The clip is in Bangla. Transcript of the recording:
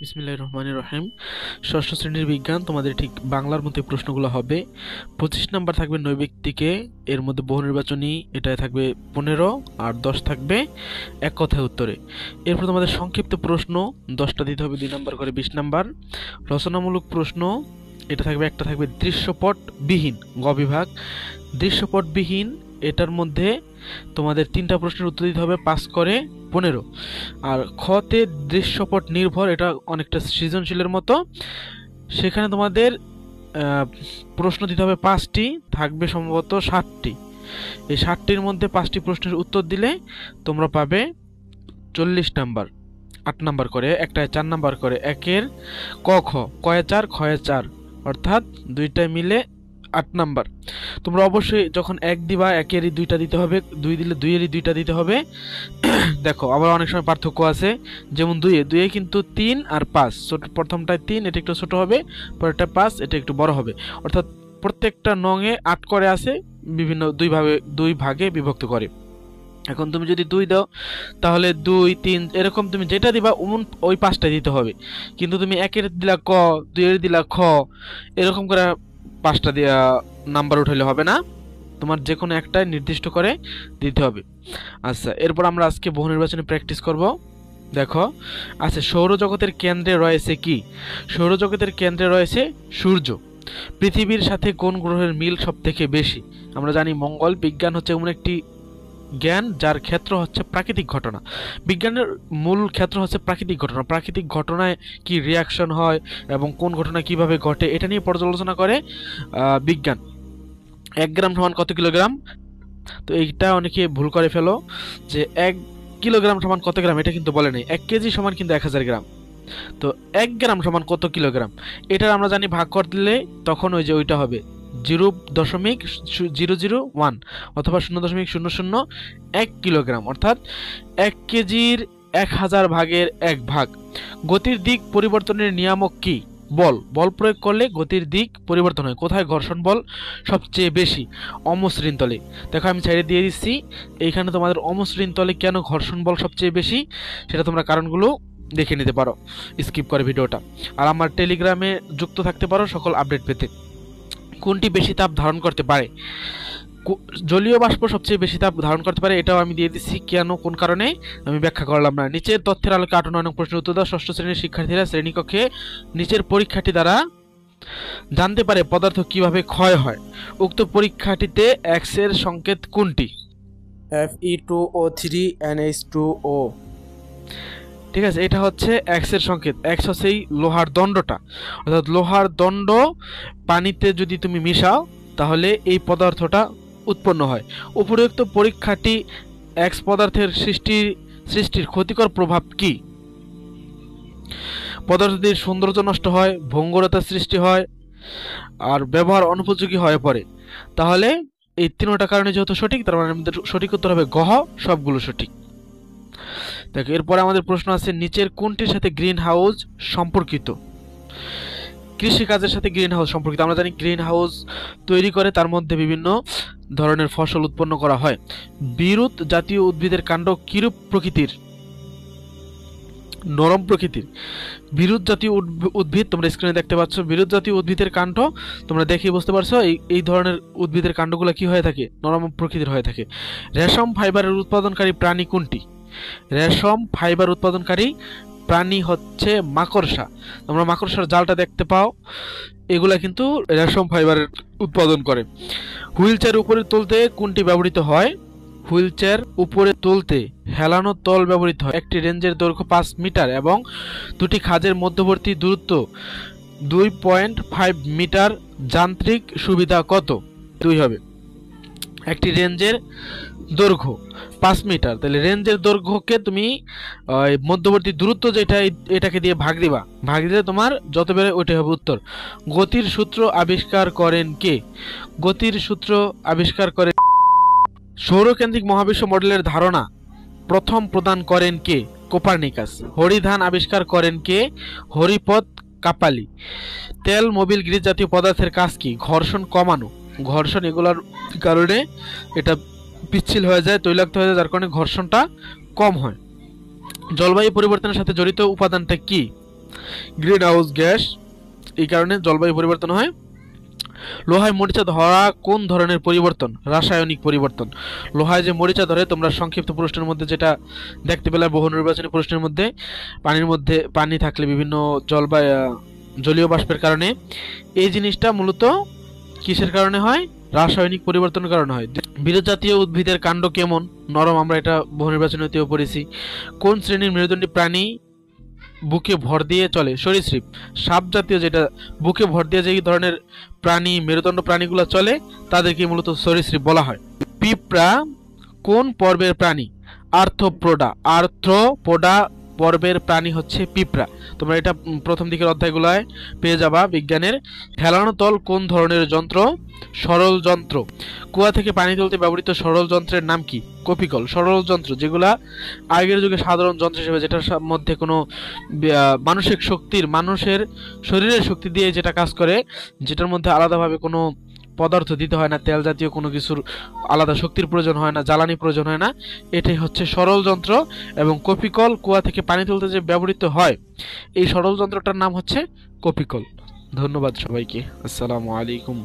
বিসমিল্লাহির রহমানির রহিম। ষষ্ঠ শ্রেণীর বিজ্ঞান, তোমাদের ঠিক বাংলার মধ্যে প্রশ্নগুলো হবে। 25 নাম্বার থাকবে নৈর্ব্যক্তিকে, এর মধ্যে বহু নির্বাচনী, এটাই থাকবে 15, আর 10 থাকবে এক কথায় উত্তরে। এরপর তোমাদের সংক্ষিপ্ত প্রশ্ন 10টা দিতে হবে, 2 নাম্বার করে 20 নাম্বার। রচনামূলক প্রশ্ন এটা থাকবে, একটা থাকবে দৃশ্যপটবিহীন, গ বিভাগ। দৃশ্যপটবিহীন এটার মধ্যে তোমাদের 3টা প্রশ্নের উত্তর দিতে হবে, 5 করে 15। আর খতে দৃশ্যপট নির্ভর, এটা অনেকটা সৃজনশীলের মতো। সেখানে তোমাদের প্রশ্ন দিতে হবে 5টি, থাকবে সম্ভবত 60টি। এই 60টির মধ্যে 5টি প্রশ্নের উত্তর দিলে তোমরা পাবে 40 নাম্বার। 8 নাম্বার করে, একটায় 4 নাম্বার করে। একের ক খ, কয়ে 4 খয়ে 4, অর্থাৎ দুইটায় মিলে 8 নাম্বার। তোমরা অবশ্যই যখন 1 দিবা, একেরই 2টা দিতে হবে, 2 দিলে 2-এরই 2টা দিতে হবে। দেখো আবার অনেক সময় পার্থক্য আছে, যেমন 2-এ কিন্তু 3 আর 5, ছোট প্রথমটায় 3, এটা একটু ছোট হবে, পরেরটা 5, এটা একটু বড় হবে। অর্থাৎ প্রত্যেকটা নঙে 8 করে আছে, বিভিন্ন দুই ভাগে বিভক্ত করে। এখন তুমি যদি 2 দাও, তাহলে 2, 3 এরকম তুমি যেটা দিবা ওই 5টা দিতে হবে। কিন্তু তুমি 1-এর দিলা ক, 2-এর দিলা খ, এরকম করে 5টা দিয়া নাম্বার উঠাইলে হবে না, তোমার যে কোনো একটাই নির্দিষ্ট করে দিতে হবে। আচ্ছা, এরপর আমরা আজকে বহু নির্বাচনী প্র্যাকটিস করব। দেখো, আচ্ছা, সৌরজগতের কেন্দ্রে রয়েছে কি? সৌরজগতের কেন্দ্রে রয়েছে সূর্য। পৃথিবীর সাথে কোন গ্রহের মিল সব থেকে বেশি? আমরা জানি মঙ্গল। বিজ্ঞান হচ্ছে এমন একটি জ্ঞান যার ক্ষেত্র হচ্ছে প্রাকৃতিক ঘটনা। বিজ্ঞানের মূল ক্ষেত্র হচ্ছে প্রাকৃতিক ঘটনা। প্রাকৃতিক ঘটনায় কি রিয়াকশন হয় এবং কোন ঘটনা কিভাবে ঘটে, এটা নিয়ে পর্যালোচনা করে বিজ্ঞান। 1 গ্রাম সমান কত কিলোগ্রাম? তো এইটা অনেকে ভুল করে ফেলো, যে 1 কিলোগ্রাম সমান কত গ্রাম, এটা কিন্তু বলে নাই। 1 কেজি সমান কিন্তু 1000 গ্রাম। তো 1 গ্রাম সমান কত কিলোগ্রাম, এটা আমরা জানি ভাগ করে দিলে তখন ওইটা হবে 0.001 অথবা 0.001 কিলোগ্রাম, অর্থাৎ 1 কেজির 1000 ভাগের 1 ভাগ। গতির দিক পরিবর্তনের নিয়ামক কি? বল। বল প্রয়োগ করলে গতির দিক পরিবর্তন হয়। কোথায় ঘর্ষণ বল সবচেয়ে বেশি? অমসৃণ তলে। দেখো আমি সাইডে দিয়ে দিচ্ছি, এইখানে তোমাদের অমসৃণ তলে কেন ঘর্ষণ বল সবচেয়ে বেশি, সেটা তোমরা কারণগুলো দেখে নিতে পারো স্কিপ করে ভিডিওটা। আর আমার টেলিগ্রামে যুক্ত থাকতে পারো সকল আপডেট পেতে। কোনটি বেশি তাপ ধারণ করতে পারে? জলীয় বাষ্প সবচেয়ে বেশি তাপ ধারণ করতে পারে, এটাও আমি দিয়ে দিচ্ছি, কেন কোন কারণে আমি ব্যাখ্যা করলাম না। নিচের তথ্যের আলোকে 8 নং প্রশ্নের উত্তর দাও। ষষ্ঠ শ্রেণীর শিক্ষার্থীরা শ্রেণীকক্ষে নিচের পরীক্ষাটি দ্বারা জানতে পারে পদার্থ কিভাবে ক্ষয় হয়। উক্ত পরীক্ষাটিতে X এর সংকেত কোনটি? Fe2O3NH2O। ঠিক আছে, এটা হচ্ছে X এর সংকেত। X হচ্ছে এই লোহার দণ্ডটা, অর্থাৎ লোহার দণ্ড পানিতে যদি তুমি মিশাও তাহলে এই পদার্থটা উৎপন্ন হয়। উপরোক্ত পরীক্ষাটি X পদার্থের সৃষ্টির ক্ষতিকর প্রভাব কি? পদার্থটির সৌন্দর্য নষ্ট হয়, ভঙ্গুরতার সৃষ্টি হয়, আর ব্যবহার অনুপযোগী হয়ে পড়ে। তাহলে এই 3টা কারণে যেহেতু সঠিক, তার মানে আমাদের সঠিক উত্তর হবে গহ, সবগুলো সঠিক। দেখো, এরপরে আমাদের প্রশ্ন আছে, নিচের কোনটির সাথে গ্রিন হাউস সম্পর্কিত? কৃষিকাজের সাথে গ্রিন হাউস সম্পর্কিত। আমরা জানি গ্রিন হাউস তৈরি করে তার মধ্যে বিভিন্ন ধরনের ফসল উৎপন্ন করা হয়। বিরুৎ জাতীয় উদ্ভিদের কাণ্ড কিরূপ প্রকৃতির? নরম প্রকৃতির। বিরুৎ জাতীয় উদ্ভিদ তোমরা স্ক্রিনে দেখতে পাচ্ছ, বিরুৎ জাতীয় উদ্ভিদের কাণ্ড তোমরা দেখেই বুঝতে পারছো এই ধরনের উদ্ভিদের কাণ্ডগুলো কি হয়ে থাকে? নরম প্রকৃতির হয়ে থাকে। রেশম ফাইবারের উৎপাদনকারী প্রাণী কোনটি? রেশম ফাইবার উৎপাদনকারী প্রাণী হচ্ছে মাকড়সা। তোমরা মাকড়সার জালটা দেখতে পাও, এগুলা কিন্তু রেশম ফাইবারের উৎপাদন করে। হুইলচেয়ার উপরে তুলতে কোনটি ব্যবহৃত হয়? হুইলচেয়ার উপরে তুলতে হেলানো তল ব্যবহৃত হয়। একটি রেঞ্জের দৈর্ঘ্য 5 মিটার এবং দুটি খাঁজের মধ্যবর্তী দূরত্ব 2.5 মিটার। যান্ত্রিক সুবিধা কত? 2 হবে। একটি রেঞ্জের দৈর্ঘ্য 5 মিটার, তাহলে রেঞ্জের দৈর্ঘ্যকে তুমি মধ্যবর্তী দূরত্ব যেটা, এটাকে দিয়ে ভাগ দিবা, ভাগ দিলে তোমার যত বেড়ে ওইটাই হবে উত্তর। গতির সূত্র আবিষ্কার করেন কে? গতির সূত্র আবিষ্কার করে। সৌরকেন্দ্রিক মহাবিশ্ব মডেলের ধারণা প্রথম প্রদান করেন কে? কোপার্নিকাস। হরিধান আবিষ্কার করেন কে? হরিপদ কাপালি। তেল, মোবিল, গ্রিস জাতীয় পদার্থের কাজ কি? ঘর্ষণ কমানো। ঘর্ষণ এগুলোর কারণে এটা পিচ্ছিল হয়ে যায়, তৈলাক্ত হয়ে যায়, যার কারণে ঘর্ষণটা কম হয়। জলবায়ু পরিবর্তনের সাথে জড়িত উপাদানটা কি? গ্রিন হাউস গ্যাস, এই কারণে জলবায়ু পরিবর্তন হয়। লোহায় মরিচা ধরা কোন ধরনের পরিবর্তন? রাসায়নিক পরিবর্তন। লোহায় যে মরিচা ধরে, তোমরা সংক্ষিপ্ত প্রশ্নের মধ্যে যেটা দেখতে পেলে বহু নির্বাচনী প্রশ্নের মধ্যে, পানির মধ্যে পানি থাকলে বিভিন্ন জলীয় বাষ্পের কারণে, এই জিনিসটা মূলত কিসের কারণে হয়? রাসায়নিক পরিবর্তনের কারণে হয়। বিরোধ জাতীয় উদ্ভিদের কাণ্ড কেমন? নরম, আমরা এটা বহু নির্বাচনীতেও পড়েছি। কোন শ্রেণীর মেরুদণ্ডী প্রাণী বুকে ভর দিয়ে চলে? সরীসৃপ। সাপ জাতীয় যেটা বুকে ভর দিয়ে যে ধরনের প্রাণী, মেরুদণ্ড প্রাণীগুলো চলে, তাদেরকে মূলত সরীসৃপ বলা হয়। পিঁপড়া কোন পর্বের প্রাণী? আর্থ্রোপোডা। আর্থ্রোপোডা পর্বের প্রাণী হচ্ছে পিঁপড়া। তোমরা এটা প্রথম দিকের অধ্যায়গুলোয় পেয়ে যাবা বিজ্ঞানের। হেলানো তল কোন ধরনের যন্ত্র? সরল যন্ত্র। কুয়া থেকে পানি তুলতে ব্যবহৃত সরল যন্ত্রের নাম কি? কপিকল। সরল যন্ত্র যেগুলা আগের যুগে সাধারণ যন্ত্র হিসেবে, যেটার মধ্যে কোনো মানুষের শরীরের শক্তি দিয়ে যেটা কাজ করে, যেটার মধ্যে আলাদাভাবে কোনো পদার্থ দিতে হয় না, তেল জাতীয় কোনো কিছুর আলাদা শক্তির প্রয়োজন হয় না, জ্বালানি প্রয়োজন হয় না, এটাই হচ্ছে সরল যন্ত্র। এবং কপিকল কুয়া থেকে পানি তুলতে যে ব্যবহৃত হয়, এই সরল যন্ত্রটার নাম হচ্ছে কপিকল। ধন্যবাদ সবাইকে। আসসালামু আলাইকুম।